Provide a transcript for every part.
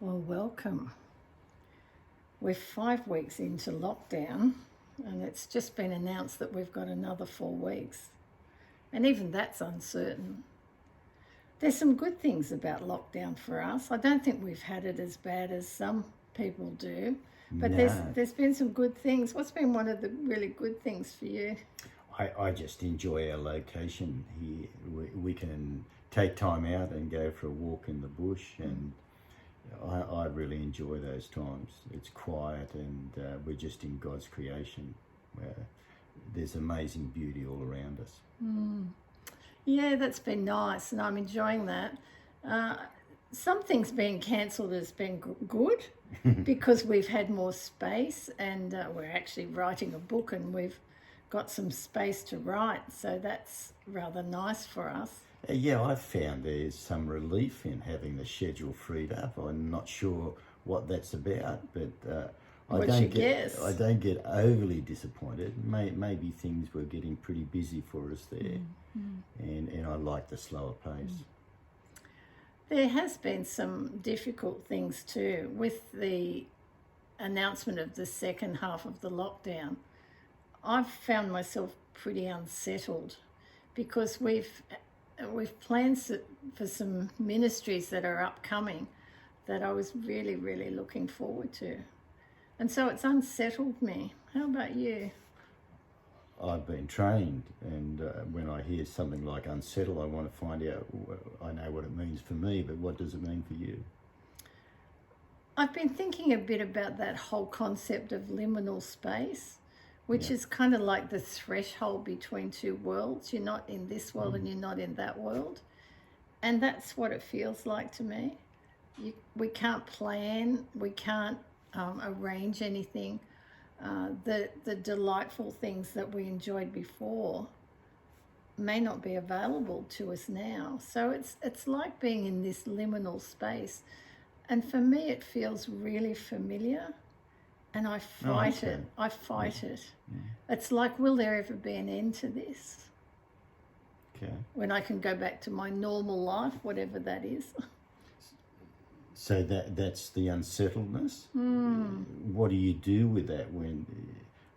Well, welcome. We're 5 weeks into lockdown, and it's just been announced that we've got another 4 weeks. And even that's uncertain. There's some good things about lockdown for us. I don't think we've had it as bad as some people do, but No. there's been some good things. What's been one of the really good things for you? I just enjoy our location here. We can take time out and go for a walk in the bush, and I really enjoy those times. It's quiet, and we're just in God's creation where there's amazing beauty all around us. Yeah, that's been nice, and I'm enjoying that. Some things being cancelled has been good because we've had more space, and we're actually writing a book, and we've got some space to write, so that's rather nice for us. Yeah, I've found there's some relief in having the schedule freed up. I'm not sure what that's about, but I don't get overly disappointed. Maybe things were getting pretty busy for us there, and I like the slower pace. There has been some difficult things too with the announcement of the second half of the lockdown. I've found myself pretty unsettled because we've plans for some ministries that are upcoming that I was really, really looking forward to. And so it's unsettled me. How about you? I've been trained, and when I hear something like unsettle, I want to find out. I know what it means for me, but what does it mean for you? I've been thinking a bit about that whole concept of liminal space, which is kind of like the threshold between two worlds. You're not in this world and you're not in that world. And that's what it feels like to me. We can't plan, we can't arrange anything. The delightful things that we enjoyed before may not be available to us now. So it's like being in this liminal space. And for me, it feels really familiar. And I fight it. I fight it. It's like, will there ever be an end to this? Okay. When I can go back to my normal life, whatever that is. So that's the unsettledness. What do you do with that?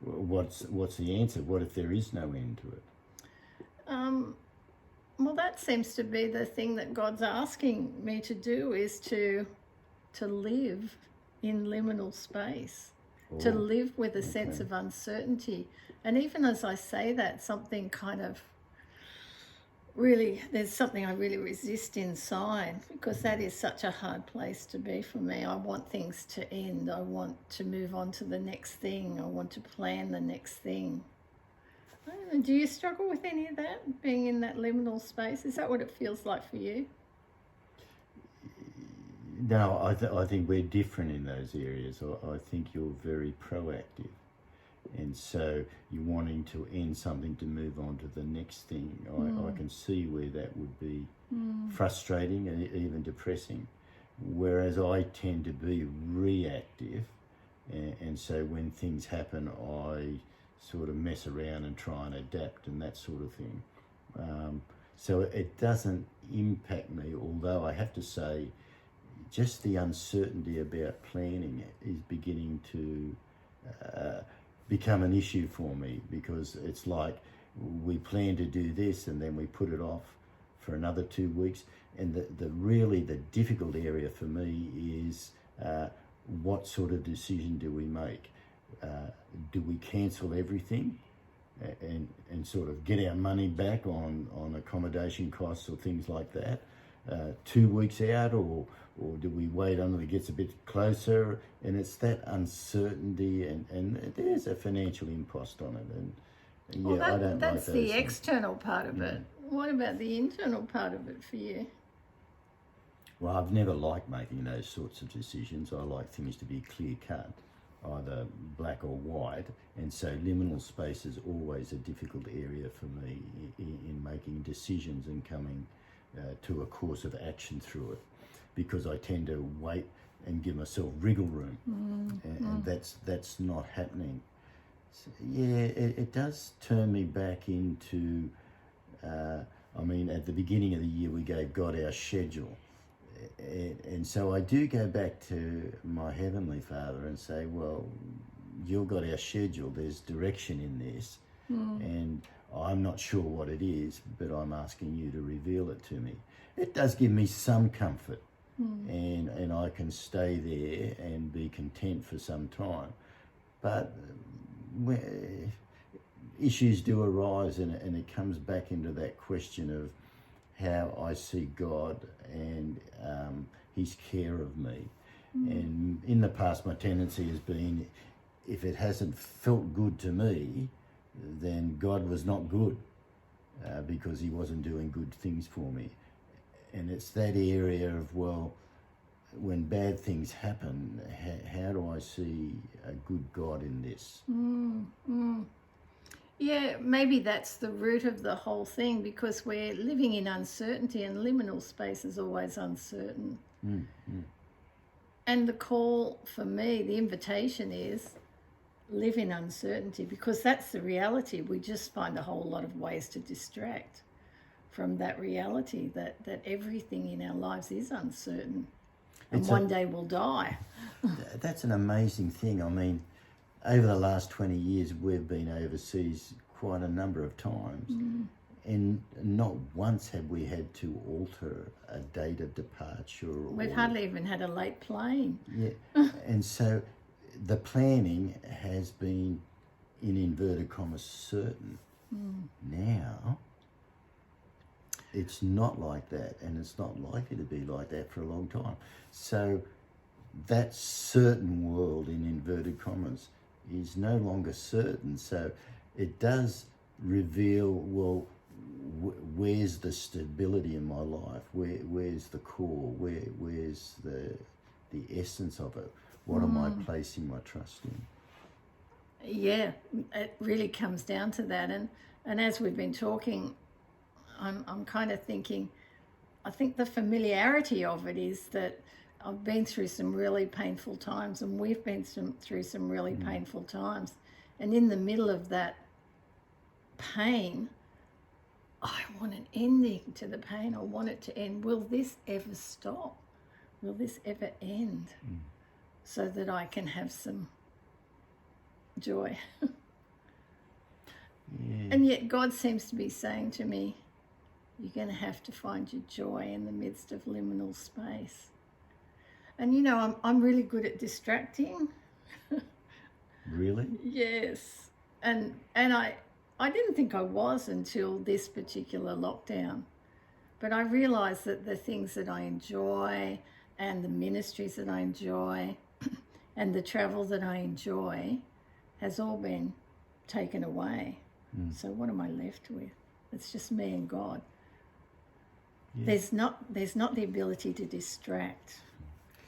What's the answer? What if there is no end to it? Well, that seems to be the thing that God's asking me to do, is to live in liminal space. To live with a sense of uncertainty. And even as I say that, something kind of really, there's something I really resist inside, because that is such a hard place to be for me. I want things to end. I want to move on to the next thing. I want to plan the next thing. I don't know, do you struggle with any of that, being in that liminal space? Is that what it feels like for you? No, I think we're different in those areas. I think you're very proactive, and so you're wanting to end something to move on to the next thing. I can see where that would be frustrating and even depressing, whereas I tend to be reactive, and so when things happen, I sort of mess around and try and adapt and that sort of thing. So it doesn't impact me, although I have to say, just the uncertainty about planning is beginning to become an issue for me, because it's like we plan to do this and then we put it off for another 2 weeks. And the really difficult area for me is what sort of decision do we make? Do we cancel everything and sort of get our money back on accommodation costs or things like that 2 weeks out, or do we wait until it gets a bit closer? And it's that uncertainty, and there's a financial impost on it. And Well, I don't that's like the those things. external part of it. What about the internal part of it for you? Well, I've never liked making those sorts of decisions. I like things to be clear cut, either black or white, and so liminal space is always a difficult area for me in making decisions and coming to a course of action through it, because I tend to wait and give myself wriggle room, and that's not happening. So, it does turn me back into, at the beginning of the year we gave God our schedule, And so I do go back to my Heavenly Father and say, well, you've got our schedule, there's direction in this, and I'm not sure what it is, but I'm asking you to reveal it to me. It does give me some comfort, and I can stay there and be content for some time. But issues do arise, and it comes back into that question of how I see God and his care of me. And in the past, my tendency has been, if it hasn't felt good to me, then God was not good, because he wasn't doing good things for me. And it's that area of, well, when bad things happen, how do I see a good God in this? Yeah, maybe that's the root of the whole thing, because we're living in uncertainty, and liminal space is always uncertain. And the call for me, the invitation is live in uncertainty, because that's the reality. We just find a whole lot of ways to distract from that reality, that everything in our lives is uncertain. And one day we'll die. That's an amazing thing. I mean, over the last 20 years, we've been overseas quite a number of times, and not once have we had to alter a date of departure. We've hardly even had a late plane. Yeah, and so the planning has been, in inverted commas, certain. Now, it's not like that, and it's not likely to be like that for a long time. So that certain world, in inverted commas, is no longer certain. So it does reveal, well, where's the stability in my life? Where's the core? Where's the essence of it? What am I placing my trust in? Yeah, it really comes down to that. And as we've been talking, I'm kind of thinking, I think the familiarity of it is that I've been through some really painful times, and we've been through some really painful times. And in the middle of that pain, I want an ending to the pain. I want it to end. Will this ever stop? Will this ever end? So that I can have some joy. And yet God seems to be saying to me, you're going to have to find your joy in the midst of liminal space. And you know, I'm really good at distracting. Really? Yes. And I didn't think I was until this particular lockdown. But I realised that the things that I enjoy, and the ministries that I enjoy, and the travel that I enjoy has all been taken away. So what am I left with? It's just me and God. Yeah. There's not the ability to distract.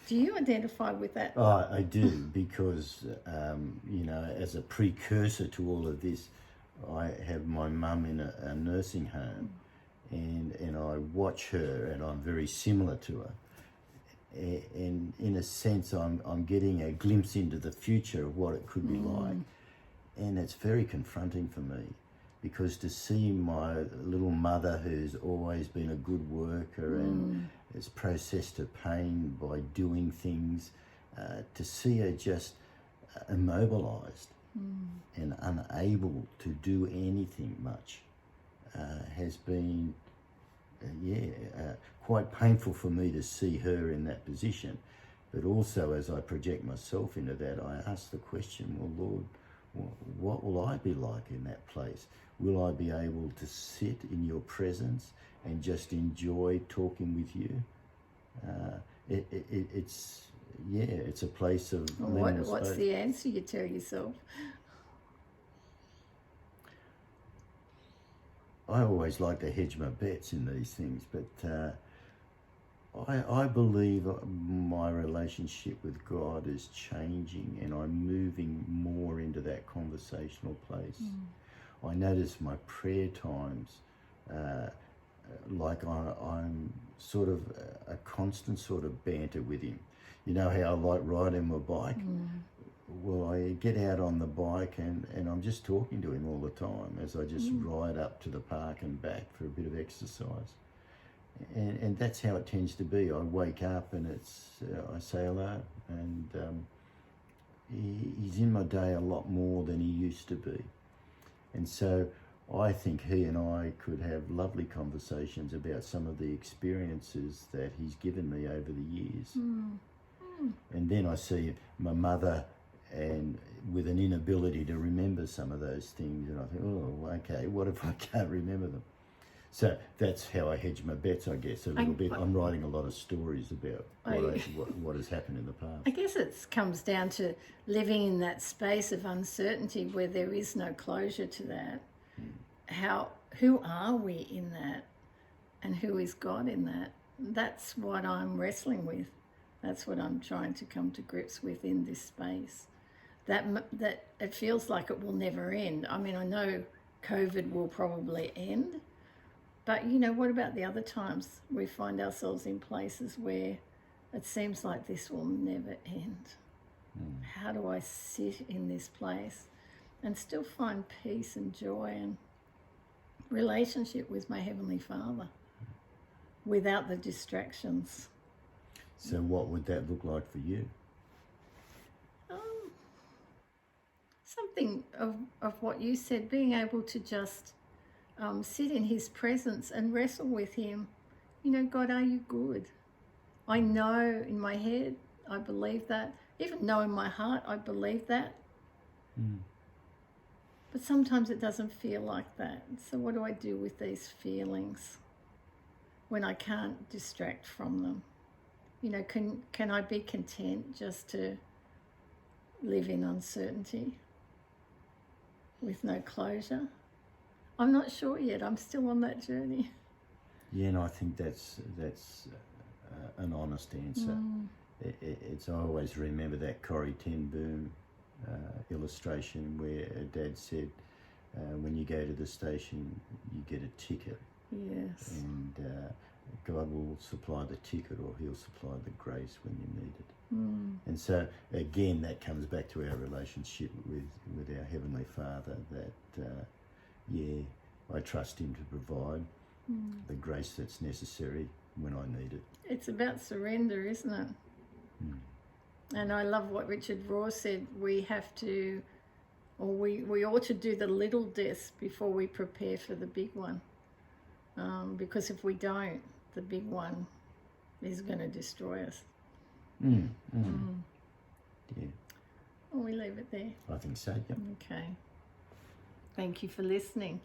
Do you identify with that? Oh, I do, because, you know, as a precursor to all of this, I have my mum in a nursing home, and I watch her, and I'm very similar to her. And in a sense, I'm getting a glimpse into the future of what it could be like. And it's very confronting for me, because to see my little mother, who's always been a good worker and has processed her pain by doing things, to see her just immobilized and unable to do anything much has been, quite painful for me to see her in that position. But also, as I project myself into that, I ask the question, well, Lord, what will I be like in that place? Will I be able to sit in your presence and just enjoy talking with you? It's a place of liminal What's space. the answer you tell yourself? I always like to hedge my bets in these things, but I believe my relationship with God is changing, and I'm moving more into that conversational place. I notice my prayer times, like I'm sort of a constant sort of banter with him. You know how I like riding my bike? Well, I get out on the bike and I'm just talking to him all the time as I just ride up to the park and back for a bit of exercise. And that's how it tends to be. I wake up and I say hello, and he's in my day a lot more than he used to be. And so I think he and I could have lovely conversations about some of the experiences that he's given me over the years. And then I see my mother and with an inability to remember some of those things, and I think, oh, okay, what if I can't remember them? So that's how I hedge my bets, I guess, a little bit. I'm writing a lot of stories about what has happened in the past. I guess it comes down to living in that space of uncertainty where there is no closure to that. Who are we in that, and who is God in that? That's what I'm wrestling with. That's what I'm trying to come to grips with in this space. That it feels like it will never end. I mean, I know COVID will probably end. But, what about the other times we find ourselves in places where it seems like this will never end? How do I sit in this place and still find peace and joy and relationship with my Heavenly Father without the distractions? So what would that look like for you? Something of what you said, being able to just sit in his presence and wrestle with him. God, are you good? I know in my head, I believe that. Even though in my heart, I believe that. But sometimes it doesn't feel like that. So what do I do with these feelings when I can't distract from them? Can I be content just to live in uncertainty with no closure? I'm not sure yet. I'm still on that journey. Yeah, and I think that's an honest answer. I always remember that Corrie ten Boom illustration where Dad said, when you go to the station, you get a ticket. Yes. And God will supply the ticket, or he'll supply the grace when you need it. And so, again, that comes back to our relationship with our Heavenly Father, that I trust him to provide the grace that's necessary when I need it. It's about surrender, isn't it? And I love what Richard Rohr said. We have to, or we ought to do the little deaths before we prepare for the big one. Because if we don't, the big one is going to destroy us. Yeah. Well, we leave it there. I think so, yep. Okay. Thank you for listening.